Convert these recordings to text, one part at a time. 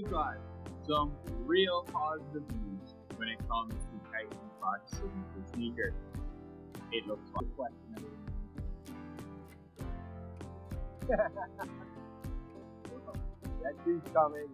got some real positive news when it comes to Caitlin Clark's signature sneaker. It looks like a question. That dude's coming.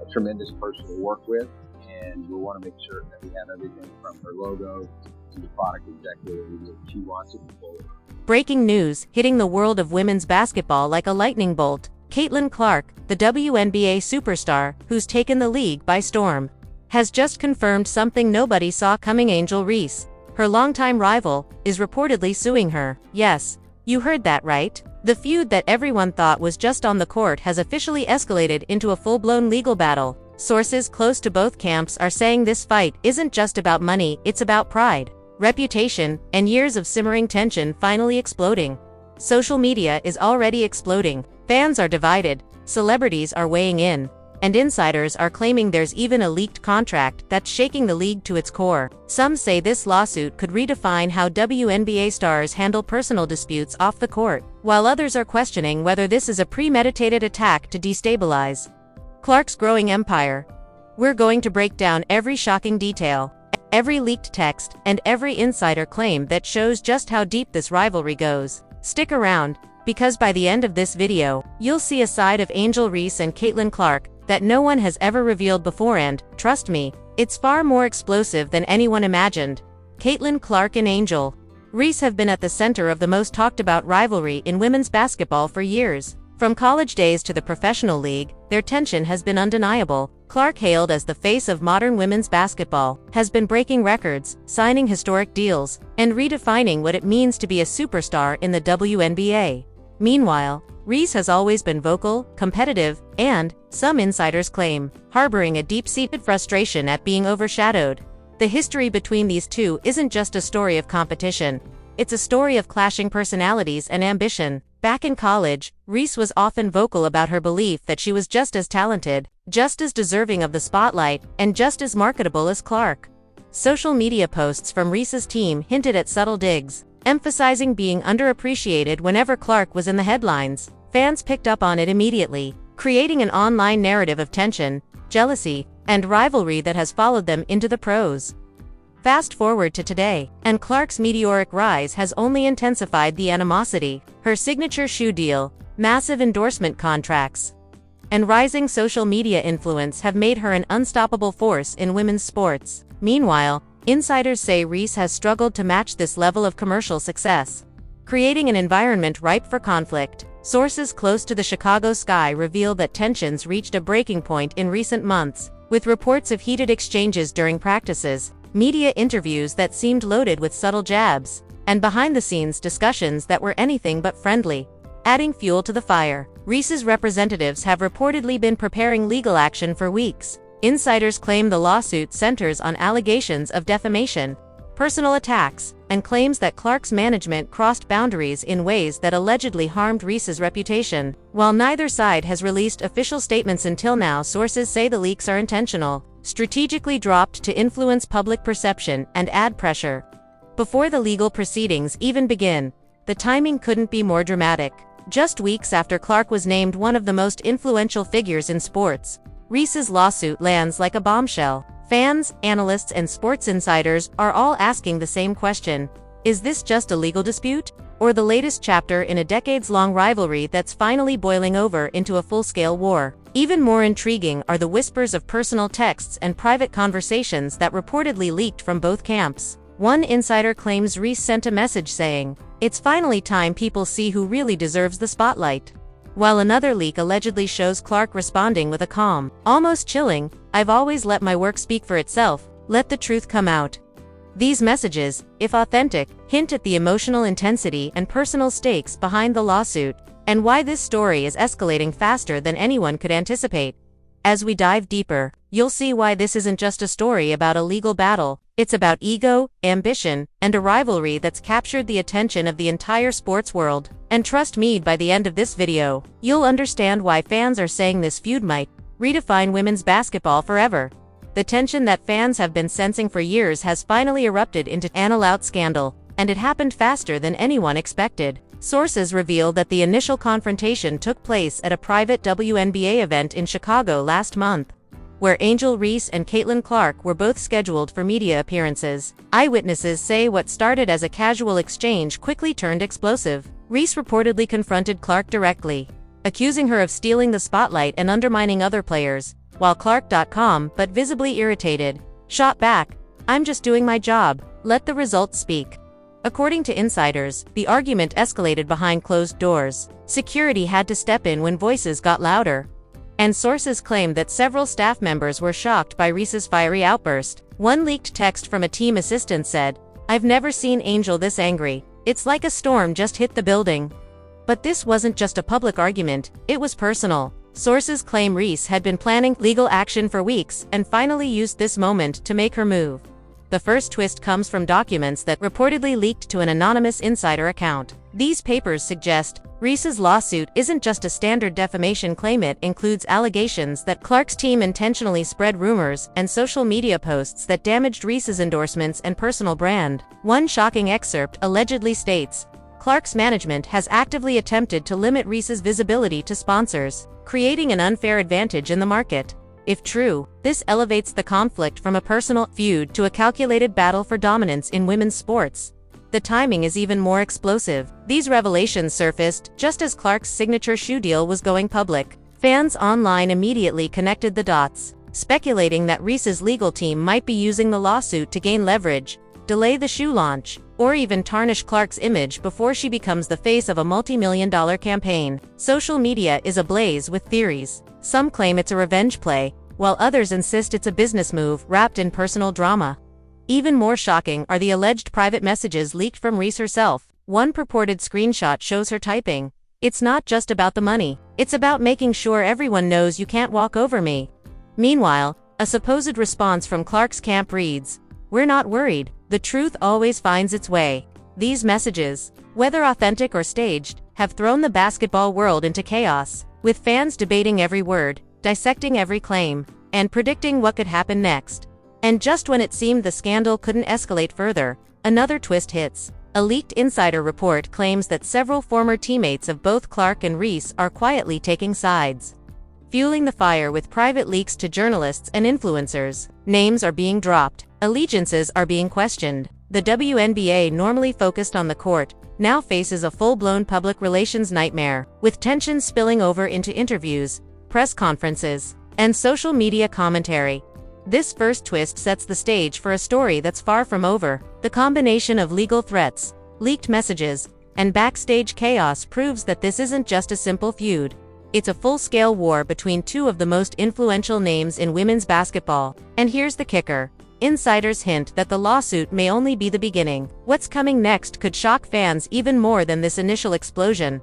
A tremendous person to work with, and we want to make sure that we have everything from her logo to the product exactly that she wants it to be. Breaking news, hitting the world of women's basketball like a lightning bolt. Caitlin Clark, the WNBA superstar, who's taken the league by storm, has just confirmed something nobody saw coming. Angel Reese, her longtime rival, is reportedly suing her. Yes, you heard that right. The feud that everyone thought was just on the court has officially escalated into a full-blown legal battle. Sources close to both camps are saying this fight isn't just about money, it's about pride, reputation, and years of simmering tension finally exploding. Social media is already exploding. Fans are divided, celebrities are weighing in, and insiders are claiming there's even a leaked contract that's shaking the league to its core. Some say this lawsuit could redefine how WNBA stars handle personal disputes off the court, while others are questioning whether this is a premeditated attack to destabilize Clark's growing empire. We're going to break down every shocking detail, every leaked text, and every insider claim that shows just how deep this rivalry goes. Stick around, because by the end of this video, you'll see a side of Angel Reese and Caitlin Clark that no one has ever revealed before, and, trust me, it's far more explosive than anyone imagined. Caitlin Clark and Angel Reese have been at the center of the most talked about rivalry in women's basketball for years. From college days to the professional league, their tension has been undeniable. Clark, hailed as the face of modern women's basketball, has been breaking records, signing historic deals, and redefining what it means to be a superstar in the WNBA. Meanwhile, Reese has always been vocal, competitive, and, some insiders claim, harboring a deep-seated frustration at being overshadowed. The history between these two isn't just a story of competition. It's a story of clashing personalities and ambition. Back in college, Reese was often vocal about her belief that she was just as talented, just as deserving of the spotlight, and just as marketable as Clark. Social media posts from Reese's team hinted at subtle digs, emphasizing being underappreciated whenever Clark was in the headlines. Fans picked up on it immediately, creating an online narrative of tension, jealousy, and rivalry that has followed them into the pros. Fast forward to today, and Clark's meteoric rise has only intensified the animosity. Her signature shoe deal, massive endorsement contracts, and rising social media influence have made her an unstoppable force in women's sports. Meanwhile, insiders say Reese has struggled to match this level of commercial success, creating an environment ripe for conflict. Sources close to the Chicago Sky reveal that tensions reached a breaking point in recent months, with reports of heated exchanges during practices, media interviews that seemed loaded with subtle jabs, and behind-the-scenes discussions that were anything but friendly. Adding fuel to the fire, Reese's representatives have reportedly been preparing legal action for weeks. Insiders claim the lawsuit centers on allegations of defamation, personal attacks, and claims that Clark's management crossed boundaries in ways that allegedly harmed Reese's reputation. While neither side has released official statements until now, sources say the leaks are intentional, strategically dropped to influence public perception and add pressure. Before the legal proceedings even begin, the timing couldn't be more dramatic. Just weeks after Clark was named one of the most influential figures in sports, Reese's lawsuit lands like a bombshell. Fans, analysts, and sports insiders are all asking the same question. Is this just a legal dispute, or the latest chapter in a decades-long rivalry that's finally boiling over into a full-scale war? Even more intriguing are the whispers of personal texts and private conversations that reportedly leaked from both camps. One insider claims Reese sent a message saying, "It's finally time people see who really deserves the spotlight," while another leak allegedly shows Clark responding with a calm, almost chilling, "I've always let my work speak for itself, let the truth come out." These messages, if authentic, hint at the emotional intensity and personal stakes behind the lawsuit, and why this story is escalating faster than anyone could anticipate. As we dive deeper, you'll see why this isn't just a story about a legal battle. It's about ego, ambition, and a rivalry that's captured the attention of the entire sports world. And trust me, by the end of this video, you'll understand why fans are saying this feud might redefine women's basketball forever. The tension that fans have been sensing for years has finally erupted into an all-out scandal, and it happened faster than anyone expected. Sources reveal that the initial confrontation took place at a private WNBA event in Chicago last month, where Angel Reese and Caitlin Clark were both scheduled for media appearances. Eyewitnesses say what started as a casual exchange quickly turned explosive. Reese reportedly confronted Clark directly, accusing her of stealing the spotlight and undermining other players, while Clark.com, but visibly irritated, shot back, "I'm just doing my job, let the results speak." According to insiders, the argument escalated behind closed doors. Security had to step in when voices got louder, and sources claim that several staff members were shocked by Reese's fiery outburst. One leaked text from a team assistant said, "I've never seen Angel this angry. It's like a storm just hit the building." But this wasn't just a public argument, it was personal. Sources claim Reese had been planning legal action for weeks and finally used this moment to make her move. The first twist comes from documents that reportedly leaked to an anonymous insider account. These papers suggest Reese's lawsuit isn't just a standard defamation claim. It includes allegations that Clark's team intentionally spread rumors and social media posts that damaged Reese's endorsements and personal brand. One shocking excerpt allegedly states, "Clark's management has actively attempted to limit Reese's visibility to sponsors, creating an unfair advantage in the market." If true, this elevates the conflict from a personal feud to a calculated battle for dominance in women's sports. The timing is even more explosive. These revelations surfaced just as Clark's signature shoe deal was going public. Fans online immediately connected the dots, speculating that Reese's legal team might be using the lawsuit to gain leverage, delay the shoe launch, or even tarnish Clark's image before she becomes the face of a multi-million-dollar campaign. Social media is ablaze with theories. Some claim it's a revenge play, while others insist it's a business move wrapped in personal drama. Even more shocking are the alleged private messages leaked from Reese herself. One purported screenshot shows her typing, "It's not just about the money. It's about making sure everyone knows you can't walk over me." Meanwhile, a supposed response from Clark's camp reads, "We're not worried. The truth always finds its way." These messages, whether authentic or staged, have thrown the basketball world into chaos, with fans debating every word, dissecting every claim, and predicting what could happen next. And just when it seemed the scandal couldn't escalate further, another twist hits. A leaked insider report claims that several former teammates of both Clark and Reese are quietly taking sides, fueling the fire with private leaks to journalists and influencers. Names are being dropped, allegiances are being questioned. The WNBA, normally focused on the court, now faces a full-blown public relations nightmare, with tensions spilling over into interviews, press conferences, and social media commentary. This first twist sets the stage for a story that's far from over. The combination of legal threats, leaked messages, and backstage chaos proves that this isn't just a simple feud. It's a full-scale war between two of the most influential names in women's basketball. And here's the kicker. Insiders hint that the lawsuit may only be the beginning. What's coming next could shock fans even more than this initial explosion.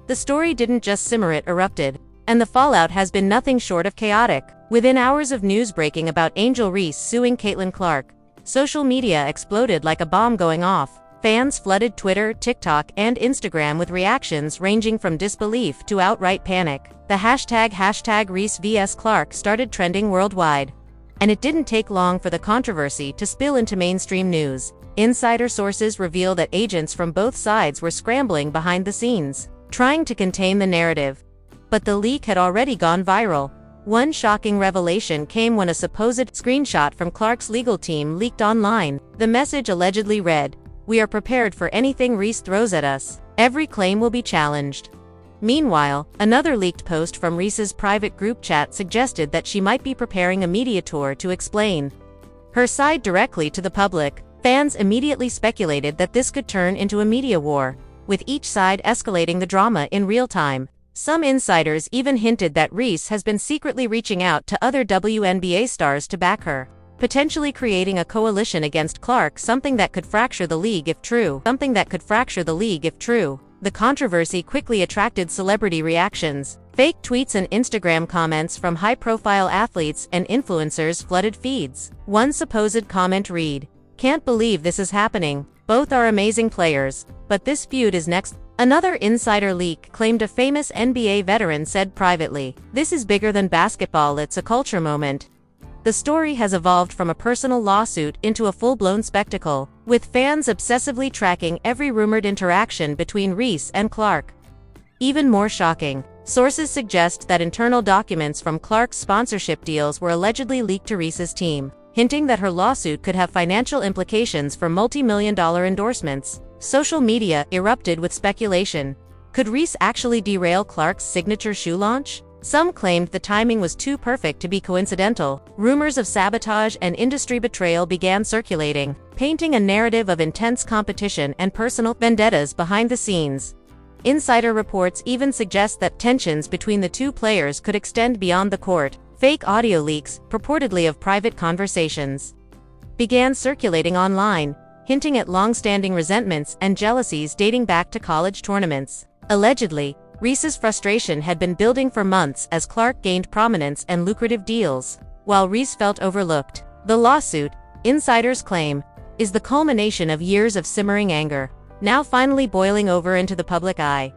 The story didn't just simmer, it erupted. And the fallout has been nothing short of chaotic. Within hours of news breaking about Angel Reese suing Caitlin Clark, social media exploded like a bomb going off. Fans flooded Twitter, TikTok, and Instagram with reactions ranging from disbelief to outright panic. The hashtag Reese vs Clark started trending worldwide. And it didn't take long for the controversy to spill into mainstream news. Insider sources reveal that agents from both sides were scrambling behind the scenes, trying to contain the narrative. But the leak had already gone viral. One shocking revelation came when a supposed screenshot from Clark's legal team leaked online. The message allegedly read, "We are prepared for anything Reese throws at us. Every claim will be challenged." Meanwhile, another leaked post from Reese's private group chat suggested that she might be preparing a media tour to explain her side directly to the public. Fans immediately speculated that this could turn into a media war, with each side escalating the drama in real time. Some insiders even hinted that Reese has been secretly reaching out to other WNBA stars to back her, potentially creating a coalition against Clark, something that could fracture the league if true. The controversy quickly attracted celebrity reactions. Fake tweets and Instagram comments from high-profile athletes and influencers flooded feeds. One supposed comment read, "Can't believe this is happening. Both are amazing players, but this feud is next." Another insider leak claimed a famous NBA veteran said privately, "This is bigger than basketball, it's a culture moment." the story has evolved from a personal lawsuit into a full-blown spectacle, with fans obsessively tracking every rumored interaction between Reese and Clark. Even more shocking, sources suggest that internal documents from Clark's sponsorship deals were allegedly leaked to Reese's team, hinting that her lawsuit could have financial implications for multi-million-dollar endorsements. Social media erupted with speculation. Could Reese actually derail Clark's signature shoe launch? Some claimed the timing was too perfect to be coincidental. Rumors of sabotage and industry betrayal began circulating, painting a narrative of intense competition and personal vendettas behind the scenes. Insider reports even suggest that tensions between the two players could extend beyond the court. Fake audio leaks, purportedly of private conversations, began circulating online, hinting at long-standing resentments and jealousies dating back to college tournaments. Allegedly, Reese's frustration had been building for months as Clark gained prominence and lucrative deals, while Reese felt overlooked. The lawsuit, insiders claim, is the culmination of years of simmering anger, now finally boiling over into the public eye.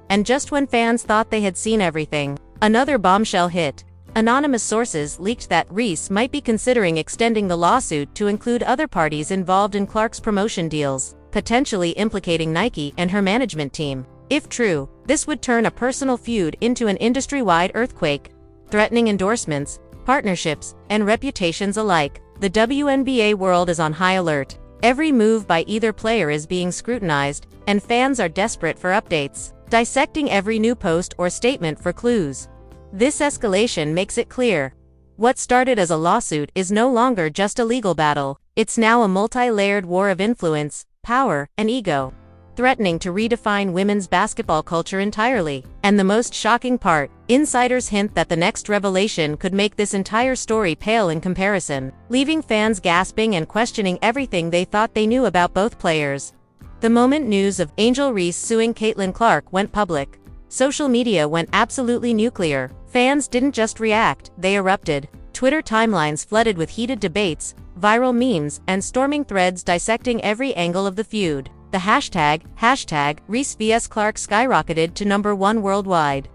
And just when fans thought they had seen everything, another bombshell hit. Anonymous sources leaked that Reese might be considering extending the lawsuit to include other parties involved in Clark's promotion deals, potentially implicating Nike and her management team. If true, this would turn a personal feud into an industry-wide earthquake, threatening endorsements, partnerships, and reputations alike. The WNBA world is on high alert. Every move by either player is being scrutinized, and fans are desperate for updates, dissecting every new post or statement for clues. This escalation makes it clear. What started as a lawsuit is no longer just a legal battle. It's now a multi-layered war of influence, power, and ego, threatening to redefine women's basketball culture entirely. And the most shocking part, insiders hint that the next revelation could make this entire story pale in comparison, leaving fans gasping and questioning everything they thought they knew about both players. The moment news of Angel Reese suing Caitlin Clark went public, social media went absolutely nuclear. Fans didn't just react, they erupted. Twitter timelines flooded with heated debates, viral memes, and storming threads dissecting every angle of the feud. The hashtag Reese vs Clark skyrocketed to #1 worldwide,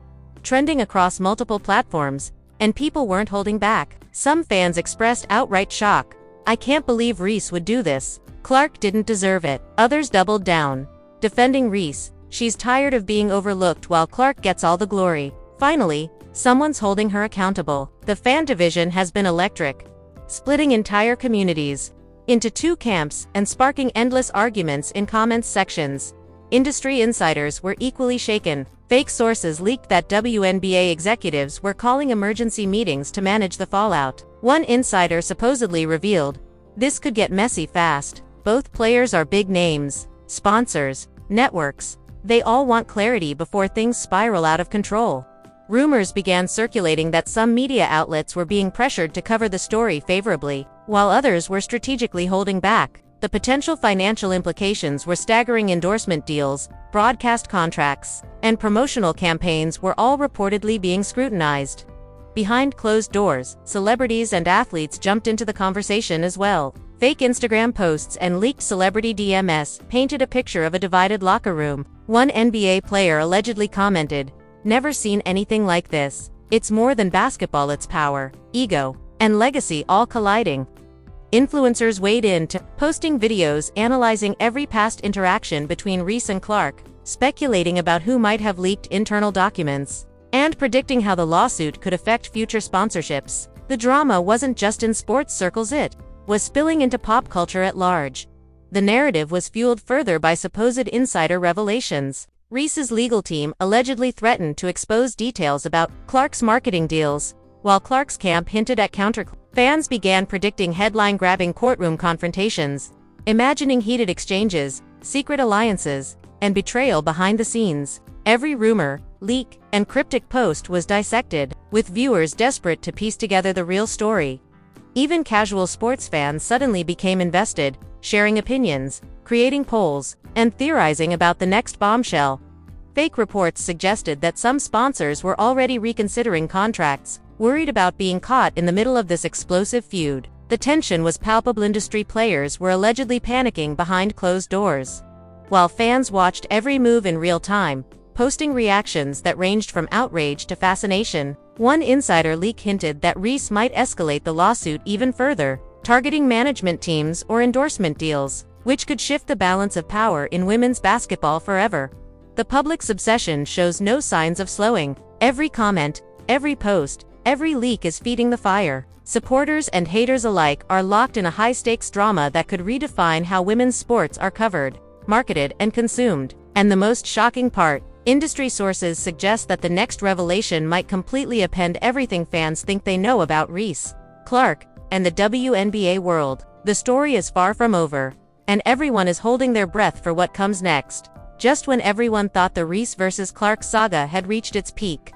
trending across multiple platforms, and people weren't holding back. Some fans expressed outright shock. "I can't believe Reese would do this. Clark didn't deserve it." Others doubled down, defending Reese. "She's tired of being overlooked while Clark gets all the glory. Finally, someone's holding her accountable." The fan division has been electric, splitting entire communities into two camps and sparking endless arguments in comments sections. Industry insiders were equally shaken. Fake sources leaked that WNBA executives were calling emergency meetings to manage the fallout. One insider supposedly revealed, "This could get messy fast. Both players are big names, sponsors, networks. They all want clarity before things spiral out of control." Rumors began circulating that some media outlets were being pressured to cover the story favorably, while others were strategically holding back. The potential financial implications were staggering. Endorsement deals, broadcast contracts, and promotional campaigns were all reportedly being scrutinized. Behind closed doors, celebrities and athletes jumped into the conversation as well. Fake Instagram posts and leaked celebrity DMs painted a picture of a divided locker room. One NBA player allegedly commented, "Never seen anything like this. It's more than basketball, it's power, ego, and legacy all colliding." Influencers weighed in, posting videos analyzing every past interaction between Reese and Clark, speculating about who might have leaked internal documents, and predicting how the lawsuit could affect future sponsorships. The drama wasn't just in sports circles, it was spilling into pop culture at large. The narrative was fueled further by supposed insider revelations. Reese's legal team allegedly threatened to expose details about Clark's marketing deals, while Clark's camp hinted at counterclaims. Fans began predicting headline-grabbing courtroom confrontations, imagining heated exchanges, secret alliances, and betrayal behind the scenes. Every rumor, leak, and cryptic post was dissected, with viewers desperate to piece together the real story. Even casual sports fans suddenly became invested, sharing opinions, creating polls, and theorizing about the next bombshell. Fake reports suggested that some sponsors were already reconsidering contracts, worried about being caught in the middle of this explosive feud. The tension was palpable. Industry players were allegedly panicking behind closed doors, while fans watched every move in real time, posting reactions that ranged from outrage to fascination. One insider leak hinted that Reese might escalate the lawsuit even further, targeting management teams or endorsement deals, which could shift the balance of power in women's basketball forever. The public's obsession shows no signs of slowing. Every comment, every post, every leak is feeding the fire. Supporters and haters alike are locked in a high-stakes drama that could redefine how women's sports are covered, marketed, and consumed. And the most shocking part, industry sources suggest that the next revelation might completely upend everything fans think they know about Reese, Clark, and the WNBA world. The story is far from over, and everyone is holding their breath for what comes next. Just when everyone thought the Reese vs. Clark saga had reached its peak,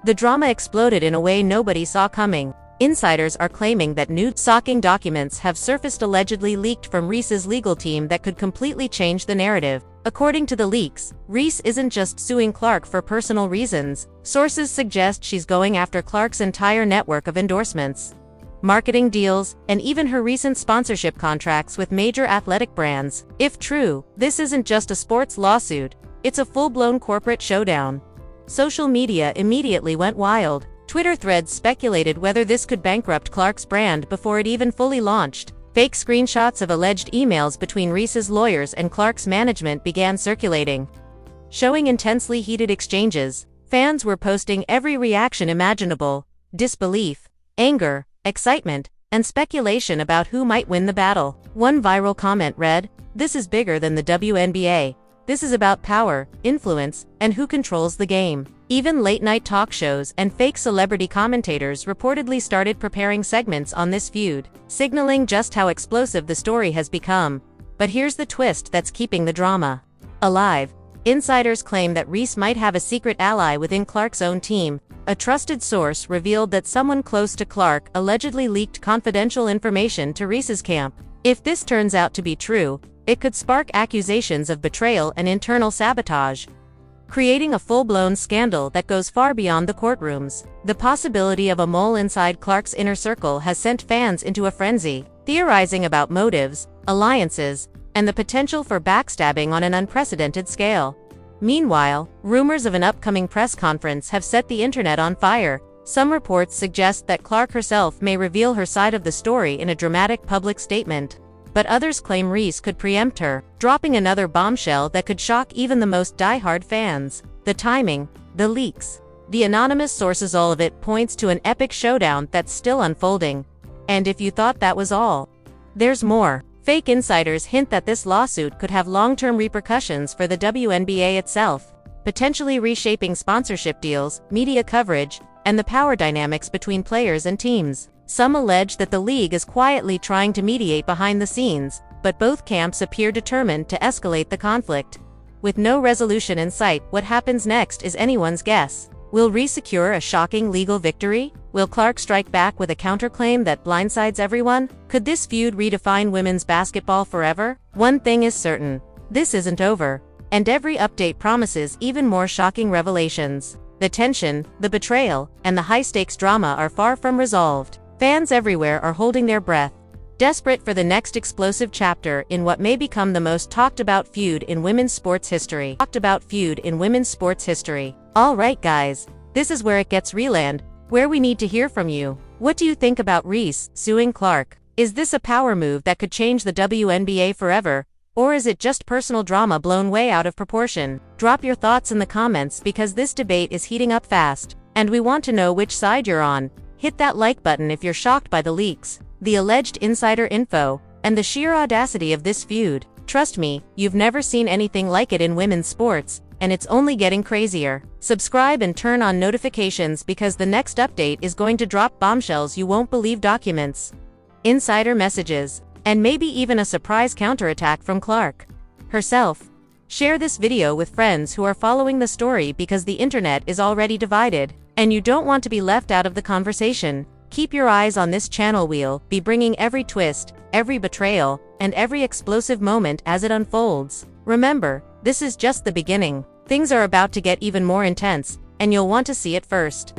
the drama exploded in a way nobody saw coming. Insiders are claiming that new, shocking documents have surfaced allegedly leaked from Reese's legal team that could completely change the narrative. According to the leaks, Reese isn't just suing Clark for personal reasons. Sources suggest she's going after Clark's entire network of endorsements, marketing deals, and even her recent sponsorship contracts with major athletic brands. If true, this isn't just a sports lawsuit, it's a full-blown corporate showdown. Social media immediately went wild. Twitter threads speculated whether this could bankrupt Clark's brand before it even fully launched. Fake screenshots of alleged emails between Reese's lawyers and Clark's management began circulating, showing intensely heated exchanges. Fans were posting every reaction imaginable: disbelief, anger, excitement, and speculation about who might win the battle. One viral comment read, "This is bigger than the WNBA. This is about power, influence, and who controls the game." Even late-night talk shows and fake celebrity commentators reportedly started preparing segments on this feud, signaling just how explosive the story has become. But here's the twist that's keeping the drama alive. Insiders claim that Reese might have a secret ally within Clark's own team. A trusted source revealed that someone close to Clark allegedly leaked confidential information to Reese's camp. If this turns out to be true, it could spark accusations of betrayal and internal sabotage, creating a full-blown scandal that goes far beyond the courtrooms. The possibility of a mole inside Clark's inner circle has sent fans into a frenzy, theorizing about motives, alliances, and the potential for backstabbing on an unprecedented scale. Meanwhile, rumors of an upcoming press conference have set the internet on fire. Some reports suggest that Clark herself may reveal her side of the story in a dramatic public statement, but others claim Reese could preempt her, dropping another bombshell that could shock even the most die-hard fans. The timing, the leaks, the anonymous sources, all of it points to an epic showdown that's still unfolding. And if you thought that was all, there's more. Fake insiders hint that this lawsuit could have long-term repercussions for the WNBA itself, potentially reshaping sponsorship deals, media coverage, and the power dynamics between players and teams. Some allege that the league is quietly trying to mediate behind the scenes, but both camps appear determined to escalate the conflict. With no resolution in sight, what happens next is anyone's guess. Will Reese secure a shocking legal victory? Will Clark strike back with a counterclaim that blindsides everyone? Could this feud redefine women's basketball forever? One thing is certain: this isn't over, and every update promises even more shocking revelations. The tension, the betrayal, and the high-stakes drama are far from resolved. Fans everywhere are holding their breath, desperate for the next explosive chapter in what may become the most talked-about feud in women's sports history. Alright guys, this is where it gets real and where we need to hear from you. What do you think about Reese suing Clark? Is this a power move that could change the WNBA forever? Or is it just personal drama blown way out of proportion? Drop your thoughts in the comments because this debate is heating up fast, and we want to know which side you're on. Hit that like button if you're shocked by the leaks, the alleged insider info, and the sheer audacity of this feud. Trust me, you've never seen anything like it in women's sports, and it's only getting crazier. Subscribe and turn on notifications because the next update is going to drop bombshells you won't believe, documents, insider messages, and maybe even a surprise counterattack from Clark herself. Share this video with friends who are following the story because the internet is already divided, and you don't want to be left out of the conversation. Keep your eyes on this channel. We'll be bringing every twist, every betrayal, and every explosive moment as it unfolds. Remember, this is just the beginning. Things are about to get even more intense, and you'll want to see it first.